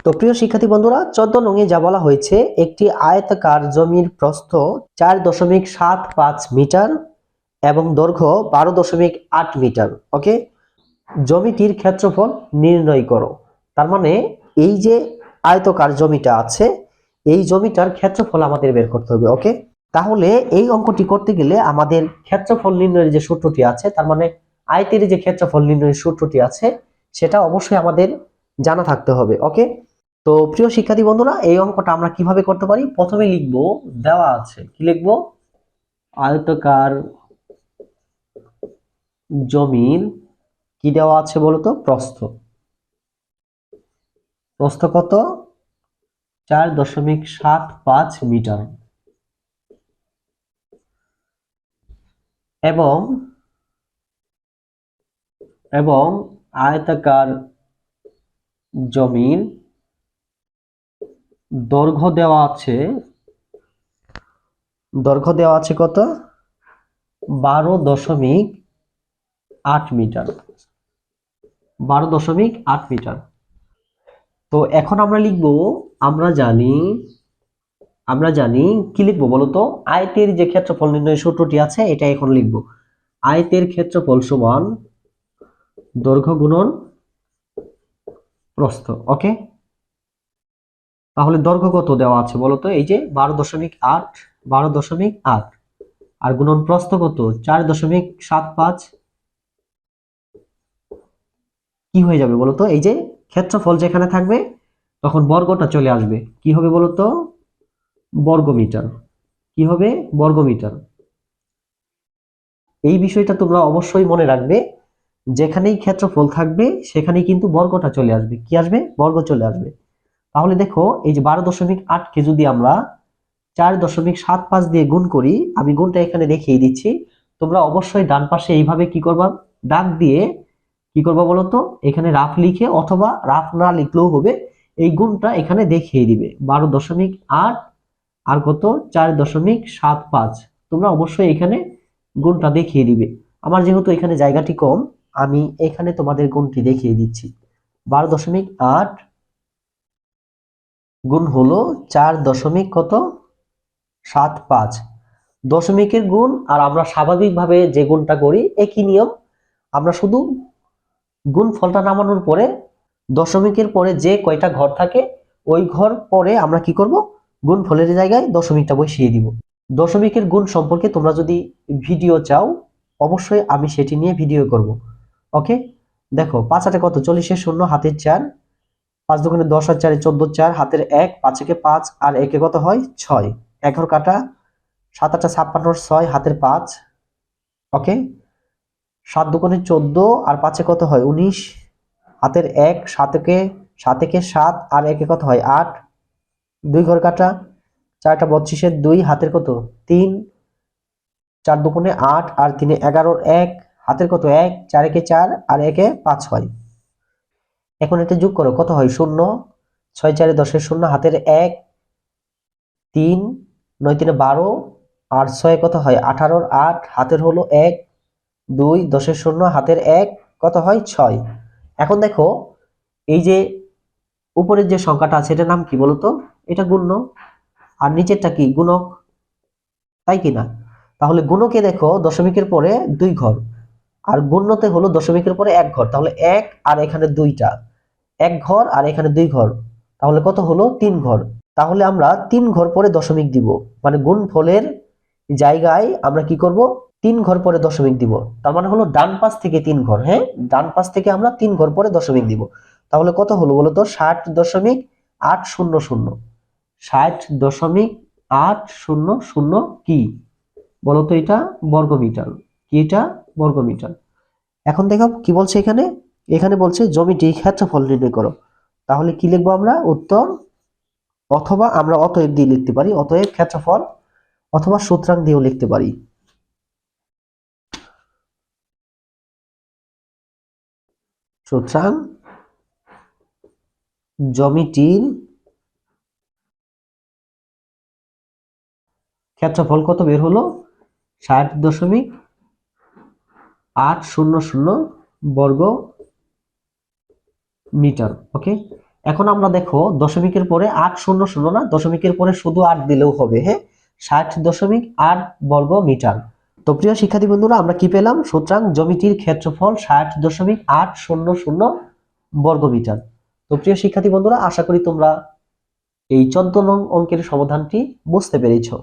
তো প্রিয় শিক্ষার্থী বন্ধুরা, 14 নং এ যা বলা হয়েছে, একটি আয়তাকার জমির প্রস্থ 4.75 মিটার এবং দৈর্ঘ্য 12.8 মিটার। ওকে, জমিটির ক্ষেত্রফল নির্ণয় করো। তার মানে এই যে আয়তাকার জমিটা আছে, এই জমিটার ক্ষেত্রফল আমাদের বের করতে হবে। ওকে, তাহলে এই অঙ্কটি করতে গেলে আমাদের ক্ষেত্রফল নির্ণয়ের যে সূত্রটি আছে, তার মানে আয়তের যে ক্ষেত্রফল নির্ণয়ের সূত্রটি আছে, সেটা অবশ্যই আমাদের জানা থাকতে হবে। ওকে, তো প্রিয় শিক্ষার্থী বন্ধুরা, এই অঙ্কটা আমরা কিভাবে করতে পারি? প্রথমে লিখবো, দেওয়া আছে, কি লিখবো? আয়তাকার জমির কি দেওয়া আছে বলতো? প্রস্থ। প্রস্থ কত? 4.75 মিটার। এবং এবং আয়তাকার জমির দৈর্ঘ্য দেওয়া আছে, কত? 12.8 মিটার। 12.8 মিটার। তো এখন আমরা লিখবো, আমরা জানি কি লিখবো বলতো? আয়তের যে ক্ষেত্রফল নির্ণয়ের সূত্রটি আছে, এটা এখন লিখবো। আয়তের ক্ষেত্রফল সমান দৈর্ঘ্য গুণন প্রস্থ। ওকে, তাহলে দৈর্ঘ্য কত দেওয়া আছে বলতো? এই যে 12.8 আর গুণন প্রস্থ কত? 4.75। কি হয়ে যাবে বলতো? এই যে ক্ষেত্রফল যেখানে থাকবে তখন বর্গটা চলে আসবে, কি হবে বলতো? বর্গমিটার। কি হবে? বর্গমিটার। এই বিষয়টা তোমরা অবশ্যই মনে রাখবে, যেখানেই ক্ষেত্রফল থাকবে সেখানেই কিন্তু বর্গটা চলে আসবে। কি আসবে? বর্গ চলে আসবে। তাহলে দেখো, এই যে 12.8কে যদি আমরা 4.75 দিয়ে গুণ করি, আমি গুণটা এখানে দেখিয়ে দিচ্ছি, তোমরা অবশ্যই ডান পাশে এইভাবে কি করবা? দাগ দিয়ে কি করবা বলতো? এখানে রাফ লিখে, অথবা রাফ না লিখলেও হবে, এই গুণটা এখানে দেখিয়ে দিবে। 12.8 আর কত? 4.75। তোমরা অবশ্যই এখানে গুণটা দেখিয়ে দিবে। আমার যেহেতু এখানে জায়গাটি কম, আমি এখানে তোমাদের গুণটি দেখিয়ে দিচ্ছি। 12.8 গুণ হলো 4.75। দশমিকের গুণ আর আমরা স্বাভাবিকভাবে যে গুণটা করি, একই নিয়ম। আমরা শুধু গুণ ফলটা নামানোর পরে দশমিকের পরে যে কয়টা ঘর থাকে, ওই ঘর পরে আমরা কি করব? গুণ ফলের জায়গায় দশমিকটা বসিয়ে দিব। দশমিকের গুণ সম্পর্কে তোমরা যদি ভিডিও চাও, অবশ্যই আমি সেটি নিয়ে ভিডিও করব। ওকে, দেখো, 5 আটে কত? 40 শূন্য, হাতের 4, 5 দুগুণে 10 আর 4 14, 4 হাতের 1, 5 একে 5 আর একে কত হয়? 6। 11 কাটা, 7 আটা 56, 6 হাতের 5। ওকে, 7 দুগুণে 14 আর 5 কত হয়? 19, হাতের 1, 7 একে 7 আর একে কত হয়? 8। 2 ঘর কাটা, 4টা 32 2 হাতের কত? 3। 4 দুগুণে 8 আর 3 11, 1 হাতের কত? 1, 4 একে 4 আর একে 5 হয়। এখন এটা যোগ করো, কত হয়? 0। 6 4 10 0 হাতের 1, 3 9 3 12 আর 6 কত হয়? 18 8 হাতের হলো 1 2 10 0 হাতের 1 কত হয়? 6। এখন দেখো, এই যে উপরের যে সংখ্যাটা আছে, এটার নাম কি বলতো? এটা গুণ্য। আর নিচেরটা কি? গুণক, তাই কি না? তাহলে গুণকে দেখো দশমিকের পরে 2 ঘর, আর গুণ্যতে হলো দশমিকের পরে 1 ঘর। তাহলে 1 আর এখানে 2টা, 1 ঘর আর এখানে 2 ঘর, তাহলে কত হলো? 3 ঘর। তাহলে আমরা 3 ঘর পরে দশমিক দিব, মানে গুণ ফলের জায়গায় আমরা কি করব? 3 ঘর পরে দশমিক দিব। তার মানে হলো ডান পাশ থেকে 3 ঘর। হ্যাঁ, ডান পাশ থেকে আমরা 3 ঘর পরে দশমিক দিব। তাহলে কত হলো বলতো? 60.800। 60.800 কি বলতো? এটা বর্গমিটার। কি এটা? বর্গমিটার। এখন দেখো কি বলছে এখানে? এখানে বলছে জমিটির ক্ষেত্রফল নির্ণয় করো। তাহলে কি লিখবো আমরা? উত্তর, অথবা আমরা অতএব দিয়ে লিখতে পারি, অতএব ক্ষেত্রফল, অথবা সুতরাং দিয়েও লিখতে পারি। সুতরাং জমিটির ক্ষেত্রফল কত বের হলো? 60.800 বর্গ মিটার। ওকে, এখন আমরা দেখো দশমিকের পরে 800 না, দশমিকের পরে শুধু 8 দিলেও হবে। হ্যাঁ, 60.8 বর্গ মিটার। তো প্রিয় শিক্ষার্থী বন্ধুরা, আমরা কি পেলাম? সুতরাং জমিটির ক্ষেত্রফল 60.800 বর্গ মিটার। তো প্রিয় শিক্ষার্থী বন্ধুরা, আশা করি তোমরা এই 14 নং অঙ্কের সমাধানটি বুঝতে পেরেছো।